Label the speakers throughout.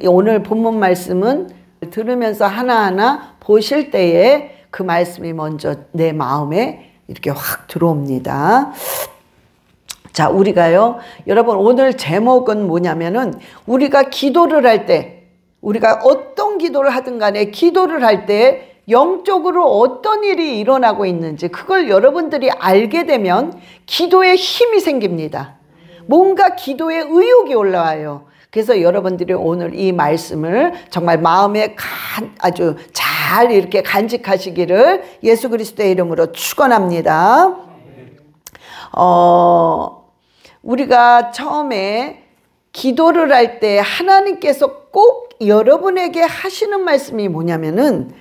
Speaker 1: 오늘 본문 말씀은 들으면서 하나하나 보실 때에 그 말씀이 먼저 내 마음에 이렇게 확 들어옵니다. 자, 우리가요, 여러분 오늘 제목은 뭐냐면은 우리가 기도를 할 때, 우리가 어떤 기도를 하든 간에 기도를 할 때 영적으로 어떤 일이 일어나고 있는지 그걸 여러분들이 알게 되면 기도에 힘이 생깁니다. 뭔가 기도에 의욕이 올라와요. 그래서 여러분들이 오늘 이 말씀을 정말 마음에 아주 잘 이렇게 간직하시기를 예수 그리스도의 이름으로 축원합니다. 우리가 처음에 기도를 할 때 하나님께서 꼭 여러분에게 하시는 말씀이 뭐냐면은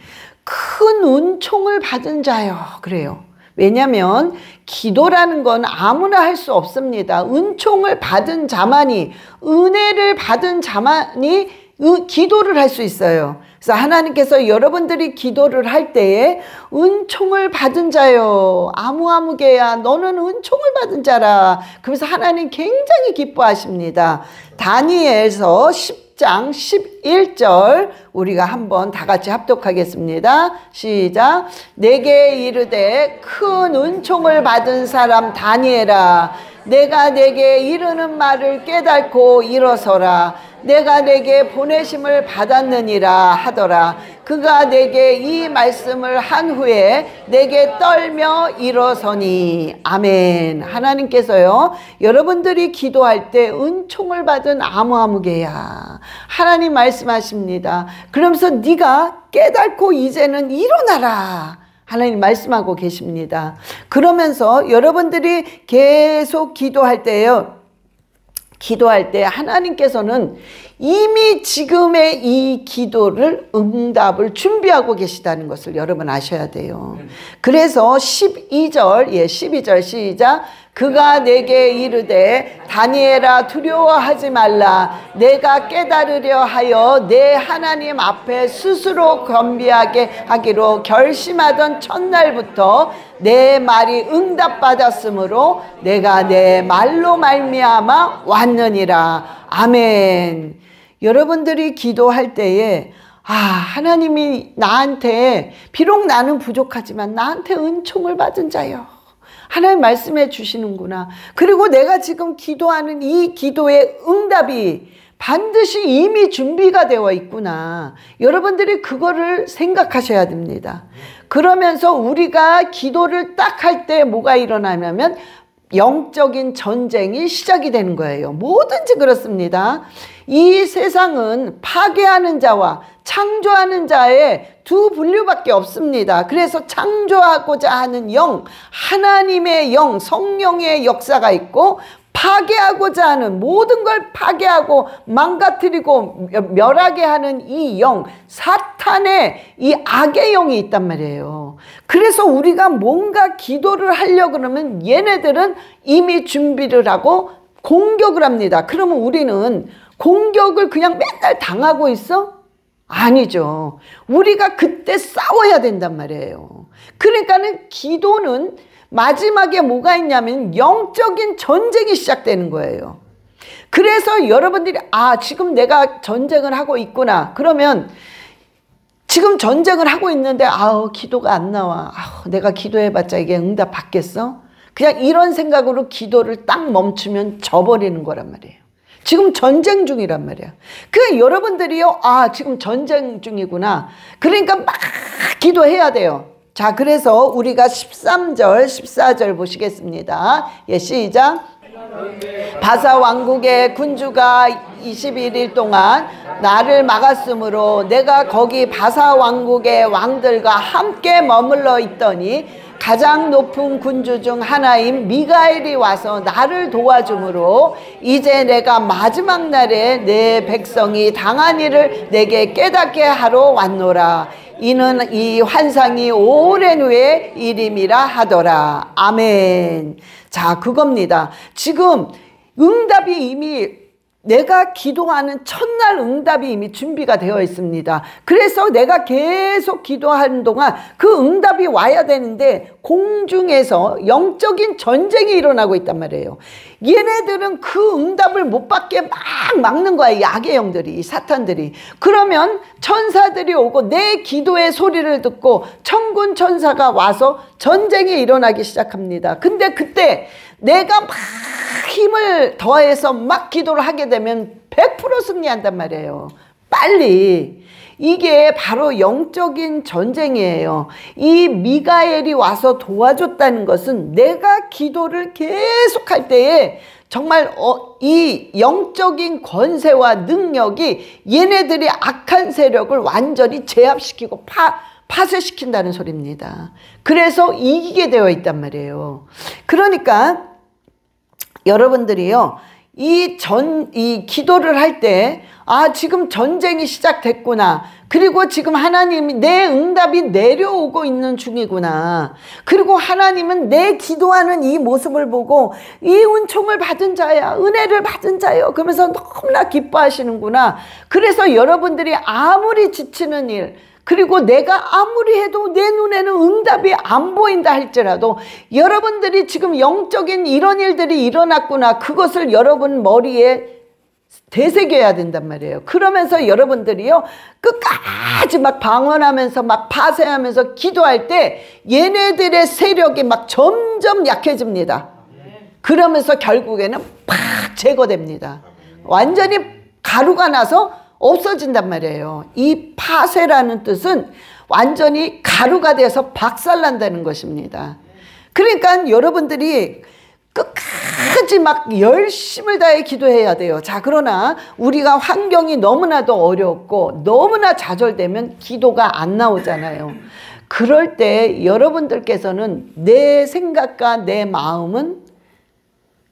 Speaker 1: 큰 은총을 받은 자요, 그래요. 왜냐하면 기도라는 건 아무나 할 수 없습니다. 은총을 받은 자만이, 은혜를 받은 자만이 기도를 할 수 있어요. 그래서 하나님께서 여러분들이 기도를 할 때에 은총을 받은 자요, 아무개야 너는 은총을 받은 자라. 그래서 하나님 굉장히 기뻐하십니다. 다니엘서 10장 11절 우리가 한번 다 같이 합독하겠습니다. 시작. 내게 이르되 큰 은총을 받은 사람 다니엘아, 내가 내게 이르는 말을 깨닫고 일어서라. 내가 내게 보내심을 받았느니라 하더라. 그가 내게 이 말씀을 한 후에 내게 떨며 일어서니. 아멘. 하나님께서요, 여러분들이 기도할 때 은총을 받은 아무개야, 하나님 말씀하십니다. 그러면서 네가 깨닫고 이제는 일어나라, 하나님 말씀하고 계십니다. 그러면서 여러분들이 계속 기도할 때요, 기도할 때 하나님께서는 이미 지금의 이 기도를 응답을 준비하고 계시다는 것을 여러분 아셔야 돼요. 그래서 12절, 12절 시작. 그가 내게 이르되 다니엘아 두려워하지 말라. 내가 깨달으려 하여 내 하나님 앞에 스스로 겸비하게 하기로 결심하던 첫날부터 내 말이 응답받았으므로 내가 내 말로 말미암아 왔느니라. 아멘. 여러분들이 기도할 때에 하나님이 나한테, 비록 나는 부족하지만 나한테 은총을 받은 자요, 하나님 말씀해 주시는구나. 그리고 내가 지금 기도하는 이 기도의 응답이 반드시 이미 준비가 되어 있구나. 여러분들이 그거를 생각하셔야 됩니다. 그러면서 우리가 기도를 딱 할 때 뭐가 일어나냐면 영적인 전쟁이 시작이 되는 거예요. 뭐든지 그렇습니다. 이 세상은 파괴하는 자와 창조하는 자의 두 분류밖에 없습니다. 그래서 창조하고자 하는 영, 하나님의 영, 성령의 역사가 있고, 파괴하고자 하는, 모든 걸 파괴하고 망가뜨리고 멸하게 하는 이 영, 사탄의 이 악의 영이 있단 말이에요. 그래서 우리가 뭔가 기도를 하려고 그러면 얘네들은 이미 준비를 하고 공격을 합니다. 그러면 우리는 공격을 그냥 맨날 당하고 있어? 아니죠. 우리가 그때 싸워야 된단 말이에요. 그러니까는 기도는 마지막에 뭐가 있냐면 영적인 전쟁이 시작되는 거예요. 그래서 여러분들이 지금 내가 전쟁을 하고 있구나. 그러면 지금 전쟁을 하고 있는데 기도가 안 나와. 내가 기도해봤자 이게 응답 받겠어? 그냥 이런 생각으로 기도를 딱 멈추면 져버리는 거란 말이에요. 지금 전쟁 중이란 말이야. 여러분들이요, 지금 전쟁 중이구나. 그러니까 막 기도해야 돼요. 자, 그래서 우리가 13절, 14절 보시겠습니다. 시작. 바사 왕국의 군주가 21일 동안 나를 막았으므로 내가 거기 바사 왕국의 왕들과 함께 머물러 있더니 가장 높은 군주 중 하나인 미가엘이 와서 나를 도와주므로 이제 내가 마지막 날에 내 백성이 당한 일을 내게 깨닫게 하러 왔노라. 이는 이 환상이 오랜 후의 일임이라 하더라. 아멘. 자, 그겁니다. 지금 응답이 이미 내가 기도하는 첫날 응답이 이미 준비가 되어 있습니다. 그래서 내가 계속 기도하는 동안 그 응답이 와야 되는데 공중에서 영적인 전쟁이 일어나고 있단 말이에요. 얘네들은 그 응답을 못 받게 막 막는 거야. 악의 영들이, 사탄들이. 그러면 천사들이 오고 내 기도의 소리를 듣고 천군 천사가 와서 전쟁이 일어나기 시작합니다. 근데 그때 내가 막 힘을 더해서 막 기도를 하게 되면 100% 승리한단 말이에요. 빨리. 이게 바로 영적인 전쟁이에요. 이 미가엘이 와서 도와줬다는 것은 내가 기도를 계속할 때에 정말 이 영적인 권세와 능력이 얘네들이 악한 세력을 완전히 제압시키고 파쇄시킨다는 소리입니다. 그래서 이기게 되어 있단 말이에요. 그러니까 여러분들이요, 이 기도를 할 때, 지금 전쟁이 시작됐구나. 그리고 지금 하나님이 내 응답이 내려오고 있는 중이구나. 그리고 하나님은 내 기도하는 이 모습을 보고 이 은총을 받은 자야, 은혜를 받은 자요, 그러면서 너무나 기뻐하시는구나. 그래서 여러분들이 아무리 지치는 일, 그리고 내가 아무리 해도 내 눈에는 응답이 안 보인다 할지라도 여러분들이 지금 영적인 이런 일들이 일어났구나, 그것을 여러분 머리에 되새겨야 된단 말이에요. 그러면서 여러분들이요, 끝까지 막 방언하면서 막 파쇄하면서 기도할 때 얘네들의 세력이 막 점점 약해집니다. 그러면서 결국에는 팍 제거됩니다. 완전히 가루가 나서 없어진단 말이에요. 이 파쇄라는 뜻은 완전히 가루가 돼서 박살난다는 것입니다. 그러니까 여러분들이 끝까지 막 열심을 다해 기도해야 돼요. 자, 그러나 우리가 환경이 너무나도 어렵고 너무나 좌절되면 기도가 안 나오잖아요. 그럴 때 여러분들께서는 내 생각과 내 마음은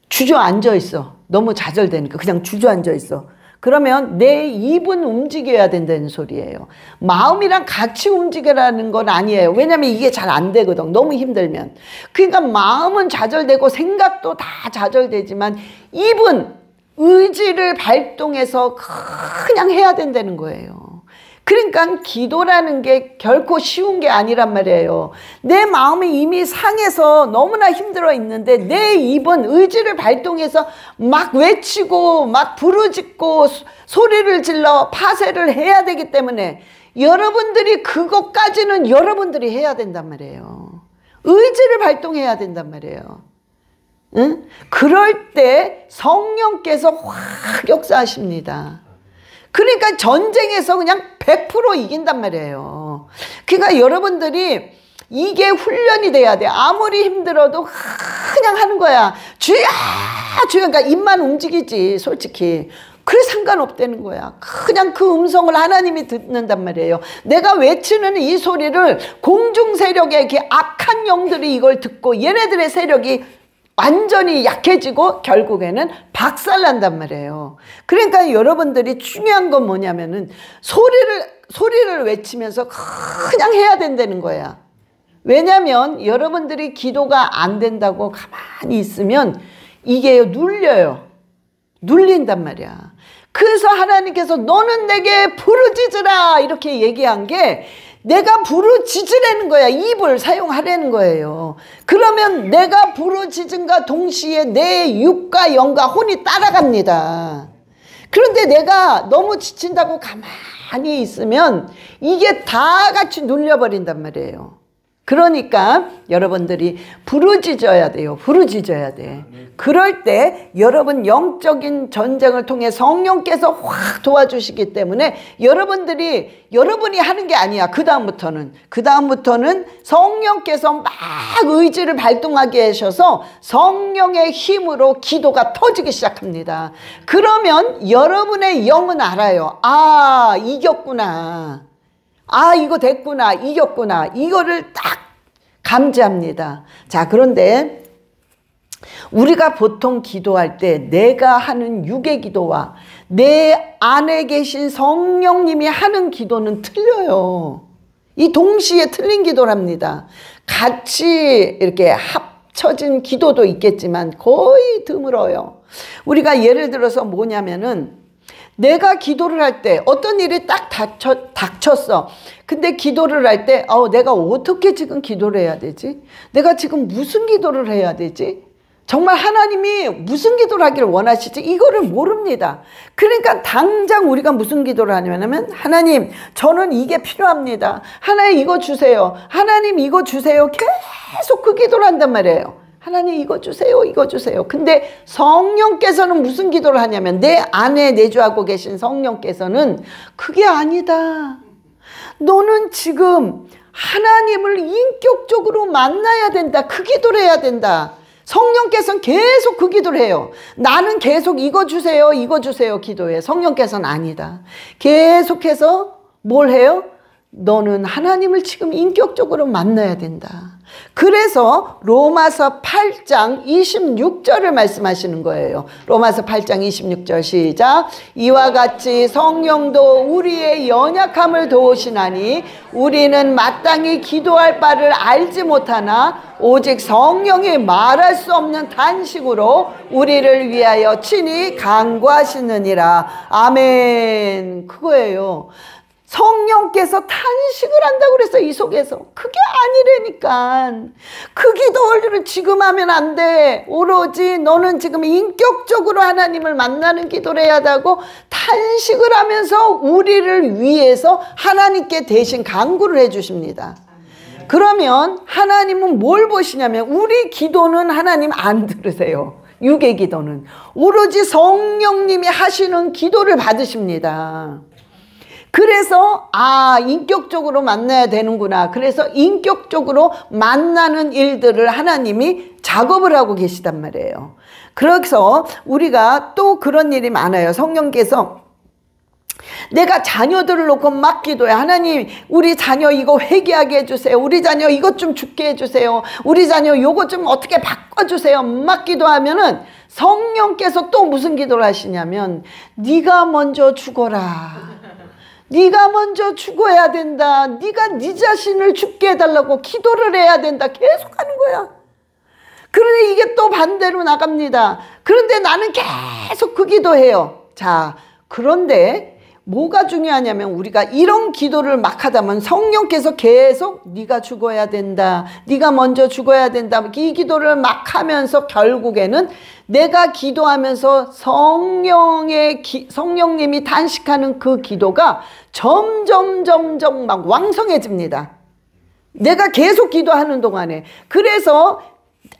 Speaker 1: 주저앉아 있어. 너무 좌절되니까 그냥 주저앉아 있어. 그러면 내 입은 움직여야 된다는 소리예요. 마음이랑 같이 움직여라는 건 아니에요. 왜냐면 이게 잘 안 되거든, 너무 힘들면. 그러니까 마음은 좌절되고 생각도 다 좌절되지만 입은 의지를 발동해서 그냥 해야 된다는 거예요. 그러니까 기도라는 게 결코 쉬운 게 아니란 말이에요. 내 마음이 이미 상해서 너무나 힘들어 있는데 내 입은 의지를 발동해서 막 외치고 막 부르짖고 소리를 질러 파쇄를 해야 되기 때문에 여러분들이 그것까지는 여러분들이 해야 된단 말이에요. 의지를 발동해야 된단 말이에요. 응? 그럴 때 성령께서 확 역사하십니다. 그러니까 전쟁에서 그냥 100% 이긴단 말이에요. 그러니까 여러분들이 이게 훈련이 돼야 돼. 아무리 힘들어도 그냥 하는 거야. 주야, 주야. 그러니까 입만 움직이지, 솔직히. 그래 상관없다는 거야. 그냥 그 음성을 하나님이 듣는단 말이에요. 내가 외치는 이 소리를 공중 세력의 이렇게 악한 영들이 이걸 듣고 얘네들의 세력이 완전히 약해지고 결국에는 박살난단 말이에요. 그러니까 여러분들이 중요한 건 뭐냐면은 소리를 외치면서 그냥 해야 된다는 거야. 왜냐면 여러분들이 기도가 안 된다고 가만히 있으면 이게 눌려요. 눌린단 말이야. 그래서 하나님께서 너는 내게 부르짖으라 이렇게 얘기한 게 내가 부르짖으라는 거야. 입을 사용하라는 거예요. 그러면 내가 부르짖음과 동시에 내 육과 영과 혼이 따라갑니다. 그런데 내가 너무 지친다고 가만히 있으면 이게 다 같이 눌려버린단 말이에요. 그러니까 여러분들이 부르짖어야 돼요. 부르짖어야 돼. 그럴 때 여러분 영적인 전쟁을 통해 성령께서 확 도와주시기 때문에 여러분이 하는 게 아니야. 그 다음부터는 성령께서 막 의지를 발동하게 하셔서 성령의 힘으로 기도가 터지기 시작합니다. 그러면 여러분의 영은 알아요. 아, 이겼구나. 아, 이거 됐구나. 이겼구나. 이거를 딱 감지합니다. 자, 그런데 우리가 보통 기도할 때 내가 하는 육의 기도와 내 안에 계신 성령님이 하는 기도는 틀려요. 이 동시에 틀린 기도랍니다. 같이 이렇게 합쳐진 기도도 있겠지만 거의 드물어요. 우리가 예를 들어서 뭐냐면은 내가 기도를 할 때 어떤 일이 딱 닥쳤어. 근데 기도를 할 때 내가 어떻게 지금 기도를 해야 되지? 내가 지금 무슨 기도를 해야 되지? 정말 하나님이 무슨 기도를 하기를 원하시지? 이거를 모릅니다. 그러니까 당장 우리가 무슨 기도를 하냐면 하나님 저는 이게 필요합니다. 하나님 이거 주세요. 하나님 이거 주세요. 계속 그 기도를 한단 말이에요. 하나님 이거 주세요. 이거 주세요. 근데 성령께서는 무슨 기도를 하냐면 내 안에 내주하고 계신 성령께서는 그게 아니다. 너는 지금 하나님을 인격적으로 만나야 된다. 그 기도를 해야 된다. 성령께서는 계속 그 기도를 해요. 나는 계속 이거 주세요. 이거 주세요. 기도해. 성령께서는 아니다. 계속해서 뭘 해요? 너는 하나님을 지금 인격적으로 만나야 된다. 그래서 로마서 8장 26절을 말씀하시는 거예요. 로마서 8장 26절 시작. 이와 같이 성령도 우리의 연약함을 도우시나니 우리는 마땅히 기도할 바를 알지 못하나 오직 성령이 말할 수 없는 탄식으로 우리를 위하여 친히 간구하시느니라. 아멘. 그거예요. 성령께서 탄식을 한다고 그랬어. 이 속에서. 그게 아니라니까. 그 기도를 지금 하면 안 돼. 오로지 너는 지금 인격적으로 하나님을 만나는 기도를 해야 하고 탄식을 하면서 우리를 위해서 하나님께 대신 간구를 해 주십니다. 그러면 하나님은 뭘 보시냐면 우리 기도는 하나님 안 들으세요. 육의 기도는 오로지 성령님이 하시는 기도를 받으십니다. 그래서 인격적으로 만나야 되는구나. 그래서 인격적으로 만나는 일들을 하나님이 작업을 하고 계시단 말이에요. 그래서 우리가 또 그런 일이 많아요. 성령께서 내가 자녀들을 놓고 막 기도해. 하나님 우리 자녀 이거 회개하게 해주세요. 우리 자녀 이것 좀 죽게 해주세요. 우리 자녀 이거 좀 어떻게 바꿔주세요. 막 기도하면은 성령께서 또 무슨 기도를 하시냐면 네가 먼저 죽어라. 네가 먼저 죽어야 된다. 네가 네 자신을 죽게 해달라고 기도를 해야 된다. 계속 하는 거야. 그런데 이게 또 반대로 나갑니다. 그런데 나는 계속 그 기도해요. 자, 그런데 뭐가 중요하냐면 우리가 이런 기도를 막 하다 보면 성령께서 계속 네가 죽어야 된다. 네가 먼저 죽어야 된다. 이 기도를 막 하면서 결국에는 내가 기도하면서 성령님이 단식하는 그 기도가 점점 막 왕성해집니다. 내가 계속 기도하는 동안에. 그래서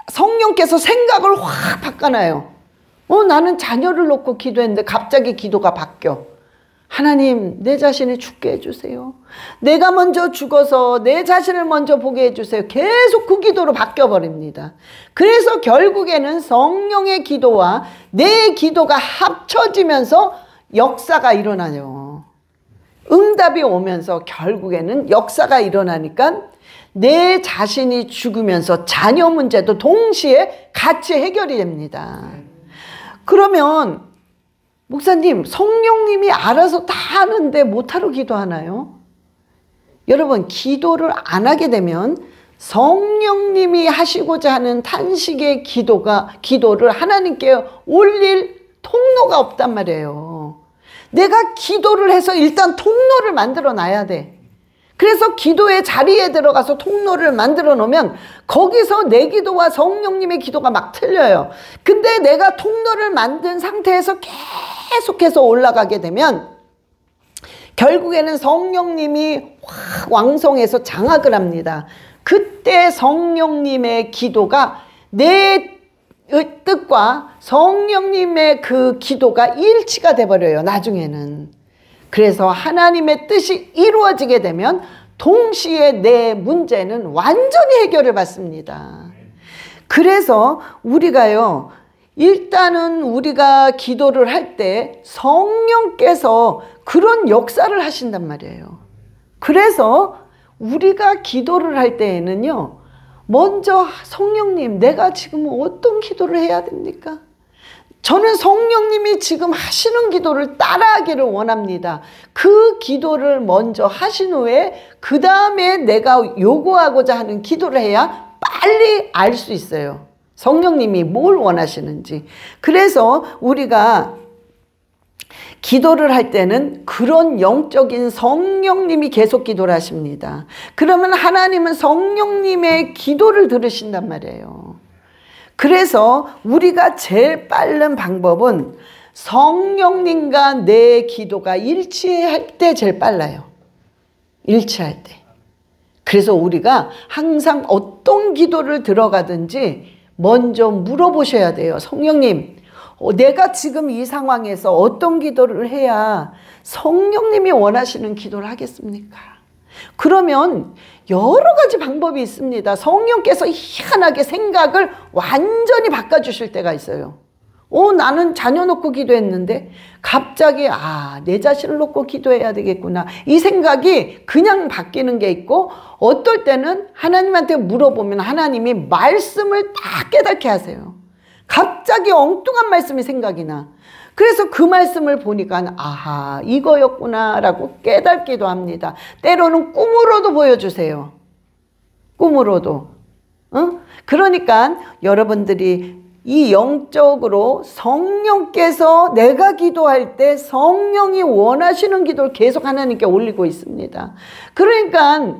Speaker 1: 성령께서 생각을 확 바꿔놔요. 나는 자녀를 놓고 기도했는데 갑자기 기도가 바뀌어. 하나님 내 자신을 죽게 해주세요. 내가 먼저 죽어서 내 자신을 먼저 보게 해주세요. 계속 그 기도로 바뀌어버립니다. 그래서 결국에는 성령의 기도와 내 기도가 합쳐지면서 역사가 일어나요. 응답이 오면서 결국에는 역사가 일어나니까 내 자신이 죽으면서 자녀 문제도 동시에 같이 해결이 됩니다. 그러면 목사님 성령님이 알아서 다 하는데 못하러 기도하나요? 여러분 기도를 안 하게 되면 성령님이 하시고자 하는 탄식의 기도를 하나님께 올릴 통로가 없단 말이에요. 내가 기도를 해서 일단 통로를 만들어 놔야 돼. 그래서 기도의 자리에 들어가서 통로를 만들어 놓으면 거기서 내 기도와 성령님의 기도가 막 틀려요. 근데 내가 통로를 만든 상태에서 계속해서 올라가게 되면 결국에는 성령님이 확 왕성해서 장악을 합니다. 그때 성령님의 기도가 내 뜻과 성령님의 그 기도가 일치가 돼버려요. 나중에는. 그래서 하나님의 뜻이 이루어지게 되면 동시에 내 문제는 완전히 해결을 받습니다. 그래서 우리가요, 일단은 우리가 기도를 할 때 성령께서 그런 역사를 하신단 말이에요. 그래서 우리가 기도를 할 때에는요, 먼저 성령님, 내가 지금 어떤 기도를 해야 됩니까? 저는 성령님이 지금 하시는 기도를 따라하기를 원합니다. 그 기도를 먼저 하신 후에 그 다음에 내가 요구하고자 하는 기도를 해야 빨리 알 수 있어요. 성령님이 뭘 원하시는지. 그래서 우리가 기도를 할 때는 그런 영적인 성령님이 계속 기도를 하십니다. 그러면 하나님은 성령님의 기도를 들으신단 말이에요. 그래서 우리가 제일 빠른 방법은 성령님과 내 기도가 일치할 때 제일 빨라요. 일치할 때. 그래서 우리가 항상 어떤 기도를 들어가든지 먼저 물어보셔야 돼요. 성령님, 내가 지금 이 상황에서 어떤 기도를 해야 성령님이 원하시는 기도를 하겠습니까? 그러면 여러 가지 방법이 있습니다. 성령께서 희한하게 생각을 완전히 바꿔주실 때가 있어요. 나는 자녀 놓고 기도했는데 갑자기 내 자신을 놓고 기도해야 되겠구나. 이 생각이 그냥 바뀌는 게 있고, 어떨 때는 하나님한테 물어보면 하나님이 말씀을 딱 깨닫게 하세요. 갑자기 엉뚱한 말씀이 생각이 나. 그래서 그 말씀을 보니까 아하, 이거였구나 라고 깨닫기도 합니다. 때로는 꿈으로도 보여주세요. 꿈으로도. 그러니까 여러분들이 이 영적으로 성령께서 내가 기도할 때 성령이 원하시는 기도를 계속 하나님께 올리고 있습니다. 그러니까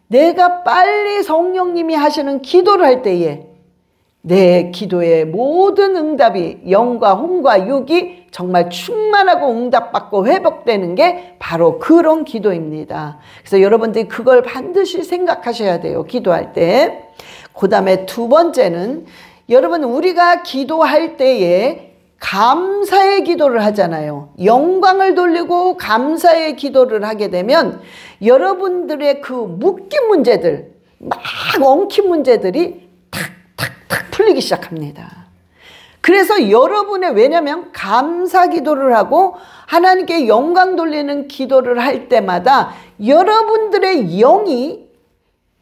Speaker 1: 내가 빨리 성령님이 하시는 기도를 할 때에 내 기도의 모든 응답이 영과 혼과 육이 정말 충만하고 응답받고 회복되는 게 바로 그런 기도입니다. 그래서 여러분들이 그걸 반드시 생각하셔야 돼요. 기도할 때. 그 다음에 두 번째는 여러분, 우리가 기도할 때에 감사의 기도를 하잖아요. 영광을 돌리고 감사의 기도를 하게 되면 여러분들의 그 묶인 문제들, 막 엉킨 문제들이 탁탁탁 풀리기 시작합니다. 그래서 여러분의, 왜냐하면 감사 기도를 하고 하나님께 영광 돌리는 기도를 할 때마다 여러분들의 영이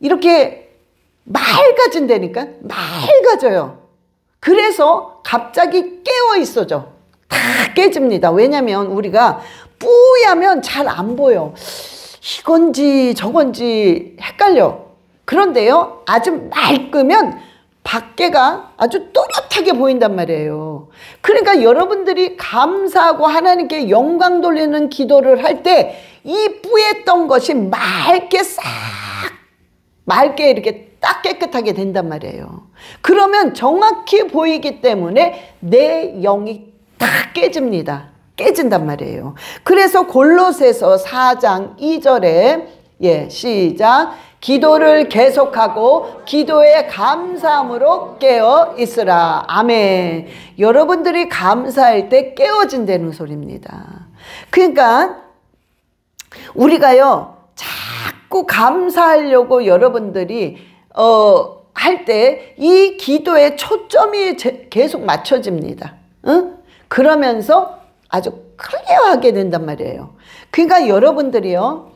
Speaker 1: 이렇게 맑아진다니까. 맑아져요. 그래서 갑자기 깨어 있어져. 다 깨집니다. 왜냐하면 우리가 뿌야면 잘 안 보여. 이건지 저건지 헷갈려. 그런데요, 아주 맑으면 밖에가 아주 또렷하게 보인단 말이에요. 그러니까 여러분들이 감사하고 하나님께 영광 돌리는 기도를 할 때 이 뿌였던 것이 맑게 이렇게 딱 깨끗하게 된단 말이에요. 그러면 정확히 보이기 때문에 내 영이 딱 깨집니다. 깨진단 말이에요. 그래서 골로새서 4장 2절에 시작. 기도를 계속하고 기도에 감사함으로 깨어 있으라. 아멘. 여러분들이 감사할 때 깨어진다는 소리입니다. 그러니까 우리가요, 자꾸 감사하려고 여러분들이 할 때 이 기도에 초점이 계속 맞춰집니다. 그러면서 아주 클리어하게 된단 말이에요. 그러니까 여러분들이요,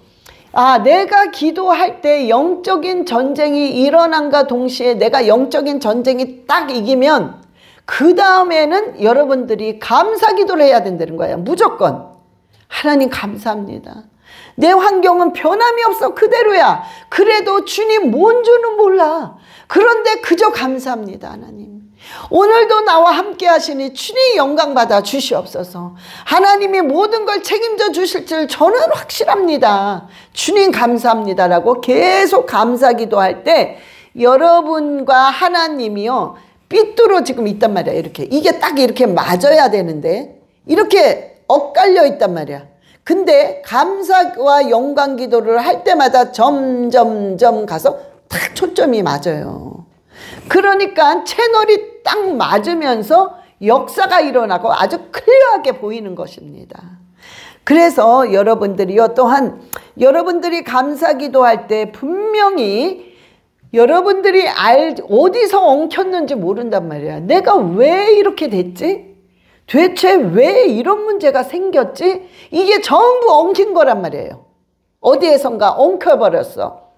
Speaker 1: 내가 기도할 때 영적인 전쟁이 일어난과 동시에 내가 영적인 전쟁이 딱 이기면 그 다음에는 여러분들이 감사 기도를 해야 된다는 거예요. 무조건. 하나님 감사합니다. 내 환경은 변함이 없어. 그대로야. 그래도 주님 뭔지는 몰라. 그런데 그저 감사합니다. 하나님. 오늘도 나와 함께 하시니 주님 영광 받아 주시옵소서. 하나님이 모든 걸 책임져 주실 줄 저는 확실합니다. 주님 감사합니다라고 계속 감사 기도할 때 여러분과 하나님이요, 삐뚤어 지금 있단 말이야. 이렇게. 이게 딱 이렇게 맞아야 되는데 이렇게 엇갈려 있단 말이야. 근데 감사와 영광 기도를 할 때마다 점점점 가서 딱 초점이 맞아요. 그러니까 채널이 딱 맞으면서 역사가 일어나고 아주 클리어하게 보이는 것입니다. 그래서 여러분들이요, 또한 여러분들이 감사 기도할 때 분명히 여러분들이 어디서 엉켰는지 모른단 말이야. 내가 왜 이렇게 됐지? 도대체 왜 이런 문제가 생겼지? 이게 전부 엉킨 거란 말이에요. 어디에선가 엉켜버렸어.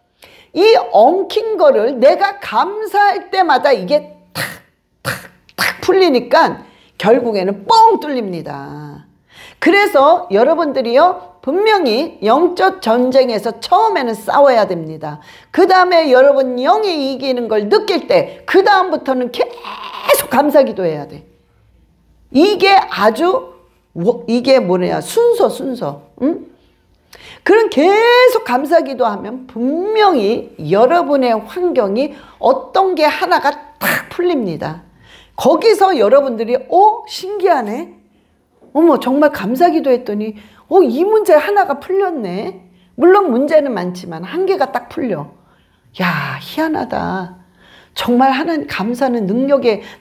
Speaker 1: 이 엉킨 거를 내가 감사할 때마다 이게 탁 풀리니까 결국에는 뻥 뚫립니다. 그래서 여러분들이요, 분명히 영적 전쟁에서 처음에는 싸워야 됩니다. 그 다음에 여러분 영이 이기는 걸 느낄 때 그 다음부터는 감사기도 해야 돼. 이게 아주 이게 뭐냐 순서. 응? 그런 계속 감사기도 하면 분명히 여러분의 환경이 어떤 게 하나가 딱 풀립니다. 거기서 여러분들이 신기하네. 어머 정말 감사기도 했더니 이 문제 하나가 풀렸네. 물론 문제는 많지만 한 개가 딱 풀려. 야 희한하다. 정말 하나님 감사는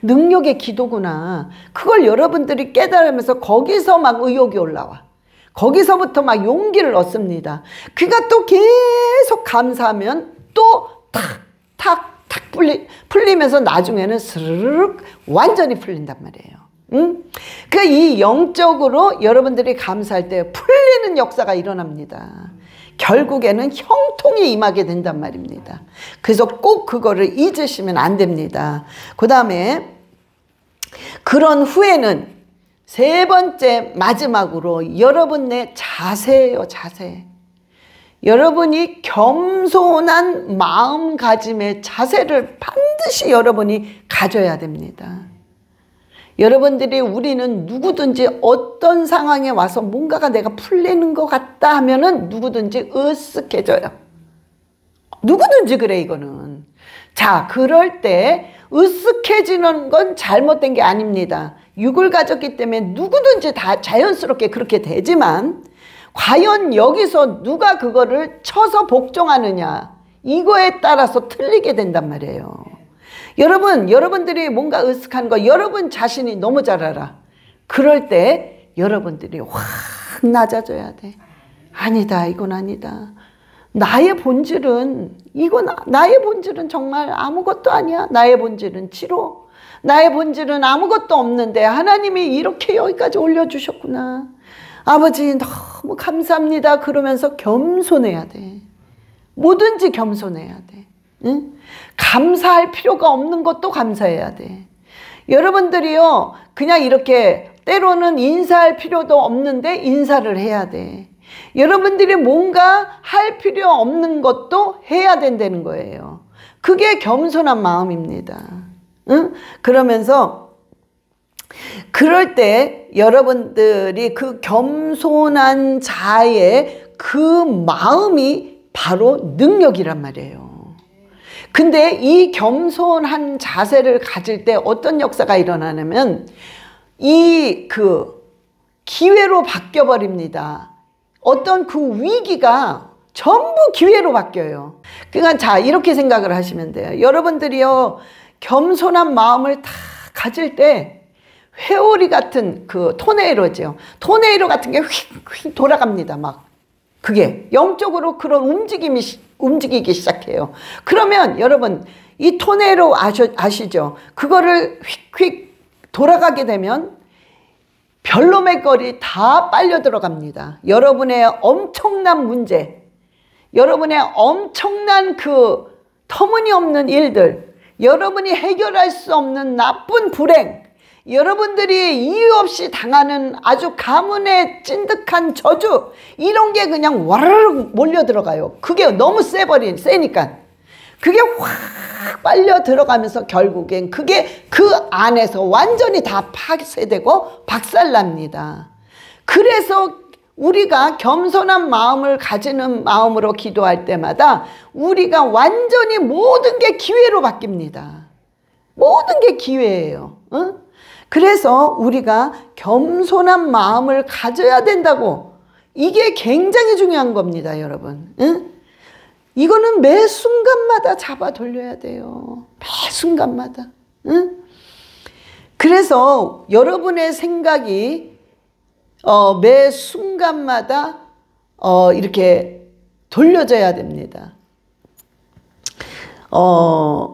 Speaker 1: 능력의 기도구나. 그걸 여러분들이 깨달으면서 거기서 막 의욕이 올라와. 거기서부터 막 용기를 얻습니다. 그가 또 계속 감사하면 또 탁 풀리면서 나중에는 스르륵 완전히 풀린단 말이에요. 응? 그 이 영적으로 여러분들이 감사할 때 풀리는 역사가 일어납니다. 결국에는 형통이 임하게 된단 말입니다. 그래서 꼭 그거를 잊으시면 안 됩니다. 그 다음에 그런 후에는 세 번째 마지막으로 여러분 내 자세예요. 자세. 여러분이 겸손한 마음가짐의 자세를 반드시 여러분이 가져야 됩니다. 여러분들이 우리는 누구든지 어떤 상황에 와서 뭔가가 내가 풀리는 것 같다 하면은 누구든지 으쓱해져요. 누구든지 그래 이거는. 자 그럴 때 으쓱해지는 건 잘못된 게 아닙니다. 육을 가졌기 때문에 누구든지 다 자연스럽게 그렇게 되지만 과연 여기서 누가 그거를 쳐서 복종하느냐 이거에 따라서 틀리게 된단 말이에요. 여러분들이 뭔가 으쓱한 거 여러분 자신이 너무 잘 알아. 그럴 때 여러분들이 확 낮아져야 돼. 아니다 이건 아니다. 나의 본질은 정말 아무것도 아니야. 나의 본질은 치료. 나의 본질은 아무것도 없는데 하나님이 이렇게 여기까지 올려주셨구나. 아버지 너무 감사합니다. 그러면서 겸손해야 돼. 뭐든지 겸손해야 돼. 응? 감사할 필요가 없는 것도 감사해야 돼. 여러분들이요 그냥 이렇게 때로는 인사할 필요도 없는데 인사를 해야 돼. 여러분들이 뭔가 할 필요 없는 것도 해야 된다는 거예요. 그게 겸손한 마음입니다. 응? 그러면서 그럴 때 여러분들이 그 겸손한 자의 그 마음이 바로 능력이란 말이에요. 근데 이 겸손한 자세를 가질 때 어떤 역사가 일어나냐면 기회로 바뀌어 버립니다. 어떤 그 위기가 전부 기회로 바뀌어요. 그러니까 자 이렇게 생각을 하시면 돼요. 여러분들이요 겸손한 마음을 다 가질 때 회오리 같은 그 토네이로죠. 토네이로 같은 게 휙휙 돌아갑니다. 막 그게 영적으로 그런 움직이기 시작해요. 그러면 여러분 이 토네이로 아시죠? 그거를 휙휙 돌아가게 되면 별놈의 거리 다 빨려 들어갑니다. 여러분의 엄청난 문제, 여러분의 엄청난 그 터무니없는 일들, 여러분이 해결할 수 없는 나쁜 불행, 여러분들이 이유 없이 당하는 아주 가문의 찐득한 저주 이런 게 그냥 와르르 몰려 들어가요. 그게 너무 세니까 그게 확 빨려 들어가면서 결국엔 그게 그 안에서 완전히 다 파쇄되고 박살납니다. 그래서 우리가 겸손한 마음을 가지는 마음으로 기도할 때마다 우리가 완전히 모든 게 기회로 바뀝니다. 모든 게 기회예요. 응? 그래서 우리가 겸손한 마음을 가져야 된다고. 이게 굉장히 중요한 겁니다, 여러분. 응? 이거는 매 순간마다 잡아 돌려야 돼요. 매 순간마다. 응? 그래서 여러분의 생각이 매 순간마다 이렇게 돌려져야 됩니다.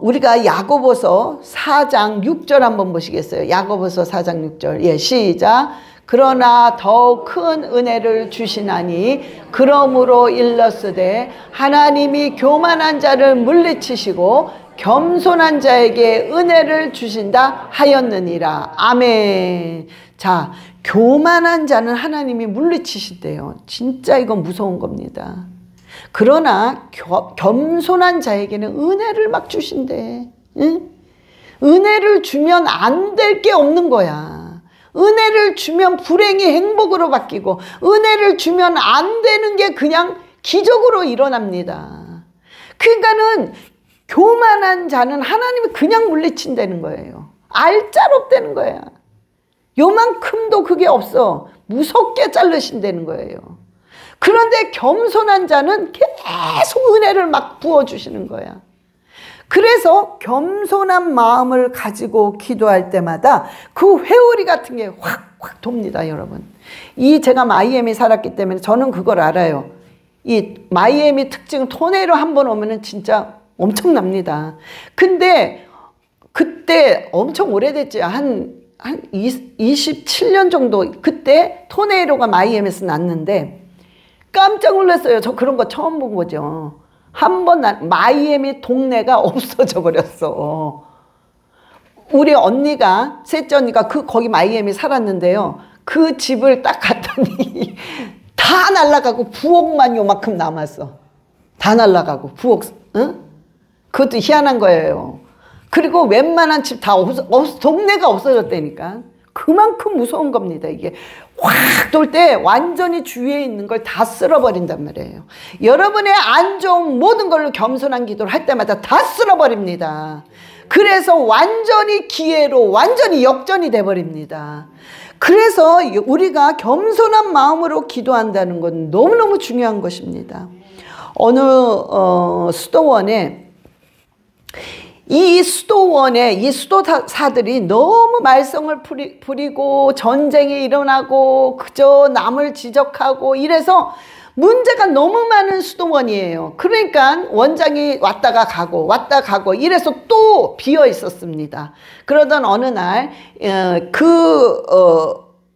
Speaker 1: 우리가 야고보서 4장 6절 한번 보시겠어요? 야고보서 4장 6절. 예, 시작. 그러나 더 큰 은혜를 주시나니 그러므로 일렀으되 하나님이 교만한 자를 물리치시고 겸손한 자에게 은혜를 주신다 하였느니라. 아멘. 자, 교만한 자는 하나님이 물리치신대요. 진짜 이건 무서운 겁니다. 그러나 겸손한 자에게는 은혜를 막 주신대. 응? 은혜를 주면 안 될 게 없는 거야. 은혜를 주면 불행이 행복으로 바뀌고, 은혜를 주면 안 되는 게 그냥 기적으로 일어납니다. 그러니까는 교만한 자는 하나님이 그냥 물리친다는 거예요. 알짜롭다는 거야. 요만큼도 그게 없어. 무섭게 자르신다는 거예요. 그런데 겸손한 자는 계속 은혜를 막 부어주시는 거야. 그래서 겸손한 마음을 가지고 기도할 때마다 그 회오리 같은 게 확확 돕니다, 여러분. 제가 마이애미 살았기 때문에 저는 그걸 알아요. 이 마이애미 특징, 토네이도 한 번 오면은 진짜 엄청납니다. 근데 그때 엄청 오래됐죠. 한 27년 정도. 그때 토네이도가 마이애미에서 났는데 깜짝 놀랐어요. 저 그런 거 처음 본 거죠. 한 번 마이애미 동네가 없어져 버렸어. 우리 언니가, 셋째 언니가 거기 마이애미 살았는데요. 그 집을 딱 갔더니 다 날아가고 부엌만 요만큼 남았어. 다 날아가고 부엌, 응? 그것도 희한한 거예요. 그리고 웬만한 집 다 동네가 없어졌다니까. 그만큼 무서운 겁니다. 이게 확 돌 때 완전히 주위에 있는 걸 다 쓸어버린단 말이에요. 여러분의 안 좋은 모든 걸로 겸손한 기도를 할 때마다 다 쓸어버립니다. 그래서 완전히 기회로 완전히 역전이 돼버립니다. 그래서 우리가 겸손한 마음으로 기도한다는 건 너무너무 중요한 것입니다. 어느 수도원에 이 수도사들이 너무 말썽을 부리고 전쟁이 일어나고 그저 남을 지적하고 이래서 문제가 너무 많은 수도원이에요. 그러니까 원장이 왔다가 가고 이래서 또 비어 있었습니다. 그러던 어느 날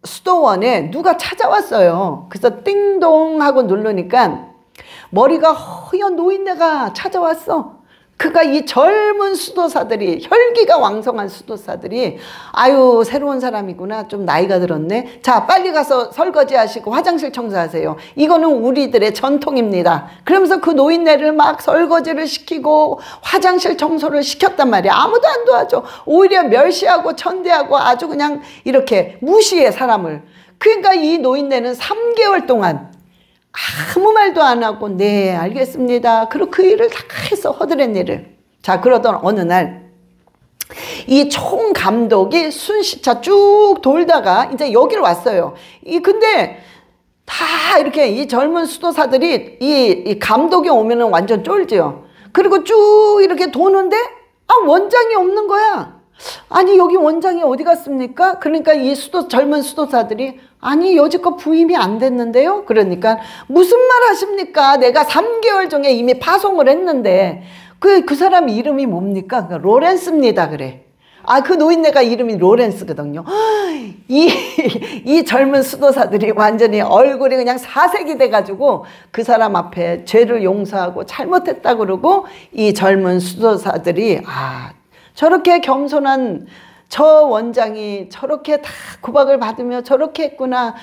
Speaker 1: 수도원에 누가 찾아왔어요. 그래서 띵동 하고 누르니까 머리가 허연 노인네가 찾아왔어. 그가 이 젊은 수도사들이, 혈기가 왕성한 수도사들이, 아유 새로운 사람이구나, 좀 나이가 들었네, 자 빨리 가서 설거지 하시고 화장실 청소하세요. 이거는 우리들의 전통입니다. 그러면서 그 노인네를 막 설거지를 시키고 화장실 청소를 시켰단 말이야. 아무도 안 도와줘. 오히려 멸시하고 천대하고 아주 그냥 이렇게 무시해, 사람을. 그러니까 이 노인네는 3개월 동안 아무 말도 안 하고 네 알겠습니다. 그리고 그 일을 다 해서 허드렛 일을. 자, 그러던 어느 날 이 총감독이 순시차 쭉 돌다가 이제 여기를 왔어요. 근데 다 이렇게 이 젊은 수도사들이 이 감독이 오면은 완전 쫄지요. 그리고 쭉 이렇게 도는데 원장이 없는 거야. 아니 여기 원장이 어디 갔습니까? 그러니까 이 젊은 수도사들이 아니 여지껏 부임이 안 됐는데요. 그러니까 무슨 말 하십니까? 내가 3개월 전에 이미 파송을 했는데 그 사람 이름이 뭡니까? 로렌스입니다. 그래. 그 노인네가 이름이 로렌스거든요. 이 젊은 수도사들이 완전히 얼굴이 그냥 사색이 돼가지고 그 사람 앞에 죄를 용서하고 잘못했다 그러고 이 젊은 수도사들이 저렇게 겸손한 저 원장이 저렇게 다 구박을 받으며 저렇게 했구나.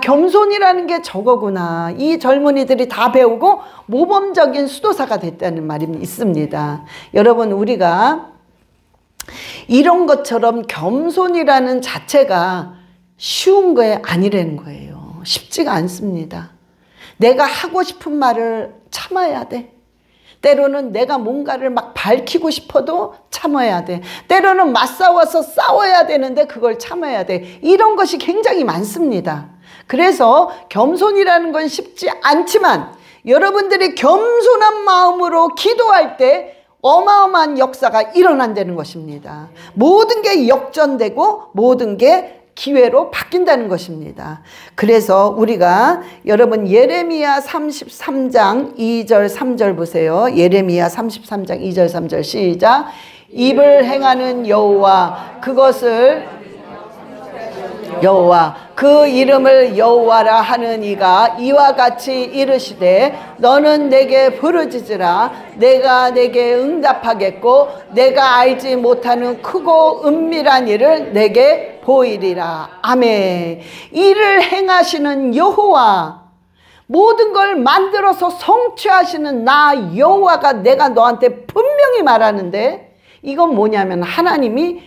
Speaker 1: 겸손이라는 게 저거구나. 이 젊은이들이 다 배우고 모범적인 수도사가 됐다는 말이 있습니다. 여러분, 우리가 이런 것처럼 겸손이라는 자체가 쉬운 게 아니라는 거예요. 쉽지가 않습니다. 내가 하고 싶은 말을 참아야 돼. 때로는 내가 뭔가를 막 밝히고 싶어도 참아야 돼. 때로는 맞싸워서 싸워야 되는데 그걸 참아야 돼. 이런 것이 굉장히 많습니다. 그래서 겸손이라는 건 쉽지 않지만 여러분들이 겸손한 마음으로 기도할 때 어마어마한 역사가 일어난다는 것입니다. 모든 게 역전되고 모든 게 기회로 바뀐다는 것입니다. 그래서 우리가 여러분 예레미야 33장 2절 3절 보세요. 예레미야 33장 2절 3절 시작. 입을 행하는 여호와 그 이름을 여호와라 하는 이가 이와 같이 이르시되 너는 내게 부르짖으라 내가 내게 응답하겠고 내가 알지 못하는 크고 은밀한 일을 내게 보이리라. 아멘. 이를 행하시는 여호와, 모든 걸 만들어서 성취하시는 나 여호와가 내가 너한테 분명히 말하는데 이건 뭐냐면 하나님이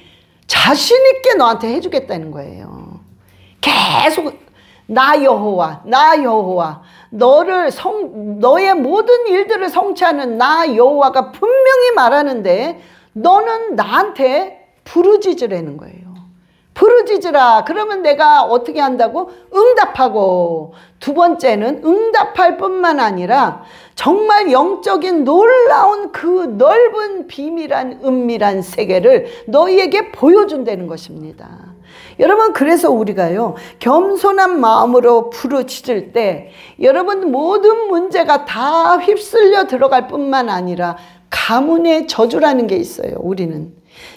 Speaker 1: 자신 있게 너한테 해주겠다는 거예요. 계속 나 여호와, 나 여호와, 너의 모든 일들을 성취하는 나 여호와가 분명히 말하는데 너는 나한테 부르짖으라는 거예요. 부르짖으라. 그러면 내가 어떻게 한다고? 응답하고. 두 번째는 응답할 뿐만 아니라 정말 영적인 놀라운 그 넓은 비밀한 은밀한 세계를 너희에게 보여준다는 것입니다. 여러분, 그래서 우리가요, 겸손한 마음으로 부르짖을 때 여러분 모든 문제가 다 휩쓸려 들어갈 뿐만 아니라 가문의 저주라는 게 있어요. 우리는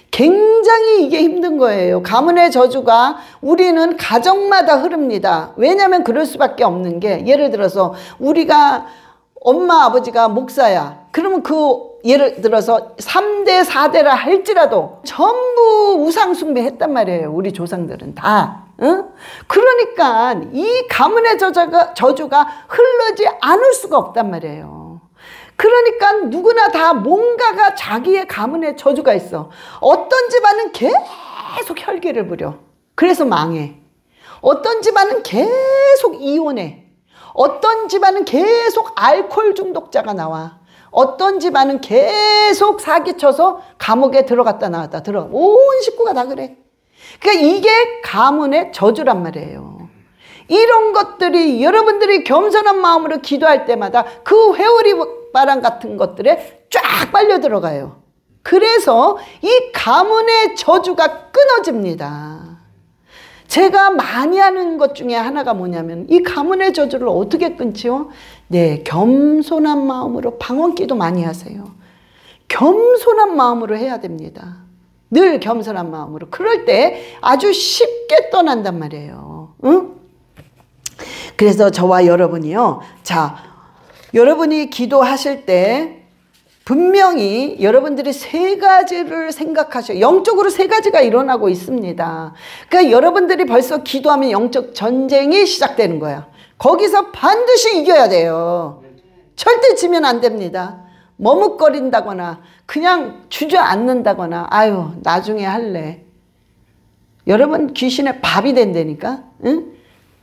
Speaker 1: 굉장히 이게 힘든 거예요. 가문의 저주가 우리는 가정마다 흐릅니다. 왜냐하면 그럴 수밖에 없는 게, 예를 들어서 우리가 엄마 아버지가 목사야. 그러면 예를 들어서 3대 4대라 할지라도 전부 우상 숭배했단 말이에요. 우리 조상들은 다. 응? 그러니까 이 가문의 저주가 흐르지 않을 수가 없단 말이에요. 그러니까 누구나 다 뭔가가 자기의 가문의 저주가 있어. 어떤 집안은 계속 혈기를 부려. 그래서 망해. 어떤 집안은 계속 이혼해. 어떤 집안은 계속 알코올 중독자가 나와. 어떤 집안은 계속 사기쳐서 감옥에 들어갔다 나왔다 온 식구가 다 그래. 그러니까 이게 가문의 저주란 말이에요. 이런 것들이 여러분들이 겸손한 마음으로 기도할 때마다 그 회오리 바람 같은 것들에 쫙 빨려 들어가요. 그래서 이 가문의 저주가 끊어집니다. 제가 많이 하는 것 중에 하나가 뭐냐면 이 가문의 저주를 어떻게 끊지요? 네, 겸손한 마음으로 방언기도 많이 하세요. 겸손한 마음으로 해야 됩니다. 늘 겸손한 마음으로. 그럴 때 아주 쉽게 떠난단 말이에요. 응? 그래서 저와 여러분이요, 자, 여러분이 기도하실 때 분명히 여러분들이 세 가지를 생각하셔요. 영적으로 세 가지가 일어나고 있습니다. 그러니까 여러분들이 벌써 기도하면 영적 전쟁이 시작되는 거야. 거기서 반드시 이겨야 돼요. 절대 지면 안 됩니다. 머뭇거린다거나 그냥 주저앉는다거나 아유 나중에 할래. 여러분 귀신의 밥이 된다니까. 응?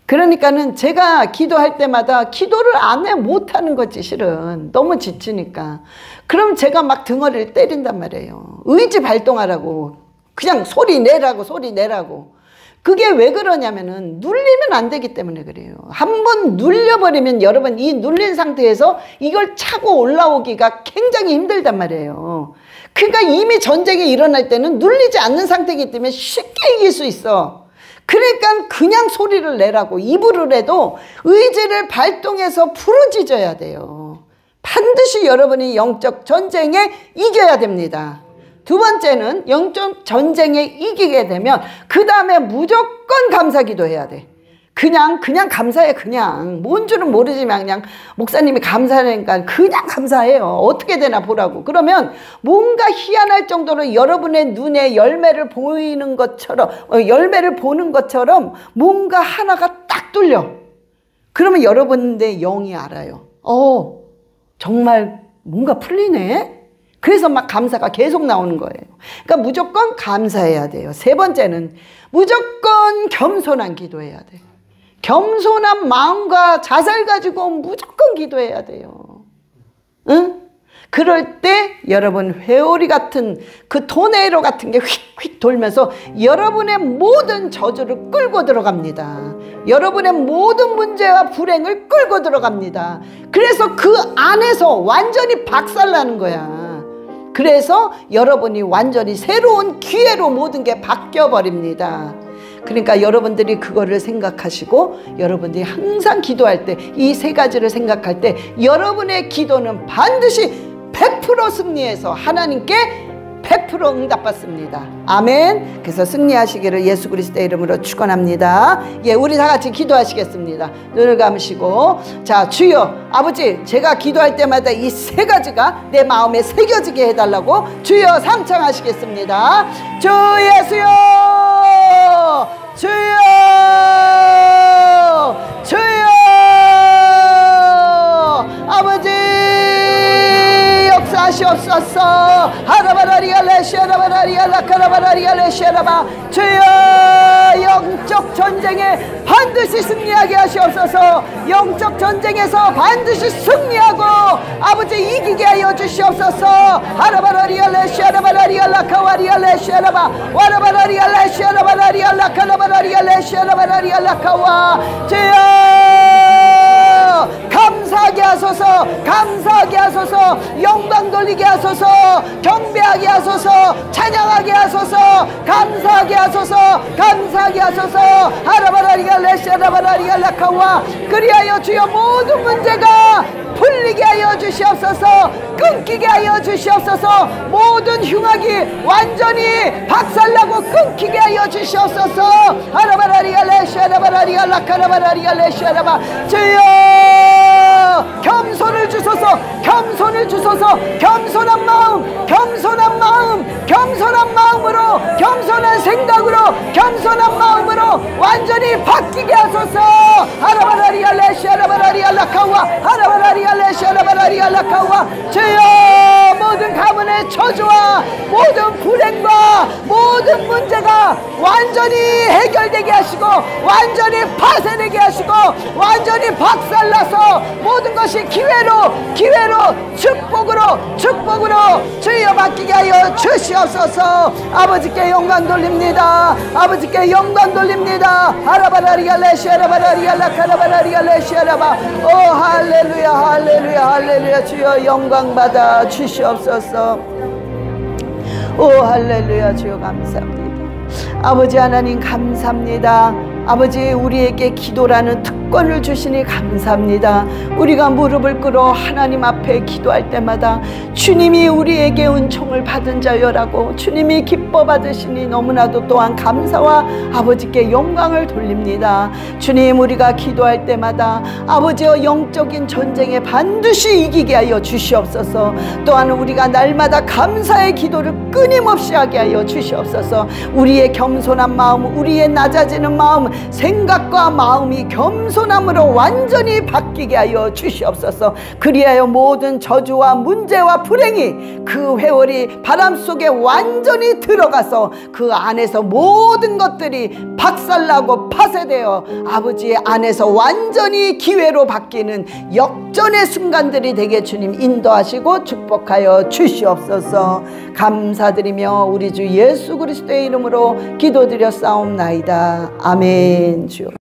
Speaker 1: 그러니까는 제가 기도할 때마다 기도를 안 해 못하는 거지 실은. 너무 지치니까. 그럼 제가 막 등어리를 때린단 말이에요. 의지 발동하라고. 그냥 소리 내라고. 그게 왜 그러냐면은 눌리면 안 되기 때문에 그래요. 한번 눌려버리면 여러분 이 눌린 상태에서 이걸 차고 올라오기가 굉장히 힘들단 말이에요. 그러니까 이미 전쟁이 일어날 때는 눌리지 않는 상태이기 때문에 쉽게 이길 수 있어. 그러니까 그냥 소리를 내라고. 입으로라도 의지를 발동해서 부르짖어야 돼요. 반드시 여러분이 영적 전쟁에 이겨야 됩니다. 두 번째는 영적 전쟁에 이기게 되면 그 다음에 무조건 감사기도 해야 돼. 그냥 감사해. 그냥 뭔 줄은 모르지만 그냥 목사님이 감사하니까 그냥 감사해요. 어떻게 되나 보라고. 그러면 뭔가 희한할 정도로 여러분의 눈에 열매를 보이는 것처럼 열매를 보는 것처럼 뭔가 하나가 딱 뚫려. 그러면 여러분의 영이 알아요. 정말 뭔가 풀리네. 그래서 막 감사가 계속 나오는 거예요. 그러니까 무조건 감사해야 돼요. 세 번째는 무조건 겸손한 기도해야 돼요. 겸손한 마음과 자세를 가지고 무조건 기도해야 돼요. 응? 그럴 때 여러분 회오리 같은 그 토네이도 같은 게 휙휙 돌면서 여러분의 모든 저주를 끌고 들어갑니다. 여러분의 모든 문제와 불행을 끌고 들어갑니다. 그래서 그 안에서 완전히 박살나는 거야. 그래서 여러분이 완전히 새로운 기회로 모든 게 바뀌어버립니다. 그러니까 여러분들이 그거를 생각하시고 여러분들이 항상 기도할 때 이 세 가지를 생각할 때 여러분의 기도는 반드시 100% 승리해서 하나님께 100% 응답받습니다. 아멘. 그래서 승리하시기를 예수 그리스도의 이름으로 축원합니다. 예, 우리 다 같이 기도하시겠습니다. 눈을 감으시고, 자, 주여 아버지, 제가 기도할 때마다 이 세 가지가 내 마음에 새겨지게 해달라고 주여 삼창하시겠습니다. 주 예수여, 주여, 주여, 아버지 역사하시옵소서. 주시옵소서. 하라바라리알레시아라바라리알라카라바라리알레시아라바. 주여 영적 전쟁에 반드시 승리하게 하시옵소서. 영적 전쟁에서 반드시 승리하고 아버지 이기게 하여 주시옵소서. 하라바라리알레시아라바라리알라카와리알레시아라바 와라바라리알레시아라바라리알라카라바라리알레시아라바라리알라카와. 주여 감사하게 하소서. 감사하게 하소서. 영광 돌리게 하소서. 경배하게 하소서. 찬양하게 하소서. 감사하게 하소서. 감사하게 하소서. 하라바라리알레시아라바라리알라카와. 그리하여 주여 모든 문제가 풀리게 하여 주시옵소서. 끊기게 하여 주시옵소서. 모든 흉악이 완전히 박살나고 끊기게 하여 주시옵소서. 하라바라리알레시아라바라리알라카라바라리알레시아라바. 주여 겸손을 주소서. 겸손을 주소서. 겸손한 마음, 겸손한 마음, 겸손한 마음으로, 겸손한 생각으로, 겸손한 마음으로 완전히 바뀌게 하소서. 하라바라리알레시아라바라리알라카와 하라바라리알레시아라바라리알라카와. 주여 모든 가문의 저주와 모든 불행과 모든 문제가 완전히 해결되게 하시고 완전히 파쇄되게 하시고 완전히 박살나서 모든 것이 기회로 축복으로 주여 바뀌게 하여 주시옵소서. 아버지께 영광 돌립니다. 아버지께 영광 돌립니다. 하라바라리알레시아라바라리알라카라바라리알레시아라바. 오 할렐루야 할렐루야 할렐루야. 주여 영광 받아 주시옵소서. 오 할렐루야. 주여 감사합니다. 아버지 하나님 감사합니다. 아버지 우리에게 기도라는 특권을 주시니 감사합니다. 우리가 무릎을 꿇어 하나님 앞에 기도할 때마다 주님이 우리에게 은총을 받은 자여라고 주님이 기뻐 받으시니 너무나도 또한 감사와 아버지께 영광을 돌립니다. 주님 우리가 기도할 때마다 아버지여 영적인 전쟁에 반드시 이기게 하여 주시옵소서. 또한 우리가 날마다 감사의 기도를 끊임없이 하게 하여 주시옵소서. 우리의 겸손한 마음, 우리의 낮아지는 마음, 생각과 마음이 겸손함으로 완전히 바뀌게 하여 주시옵소서. 그리하여 모든 저주와 문제와 불행이 그 회오리 바람 속에 완전히 들어가서 그 안에서 모든 것들이 박살나고 파쇄되어 아버지의 안에서 완전히 기회로 바뀌는 역전의 순간들이 되게 주님 인도하시고 축복하여 주시옵소서. 감사드리며 우리 주 예수 그리스도의 이름으로 기도드려 싸움나이다. 아멘. 주여.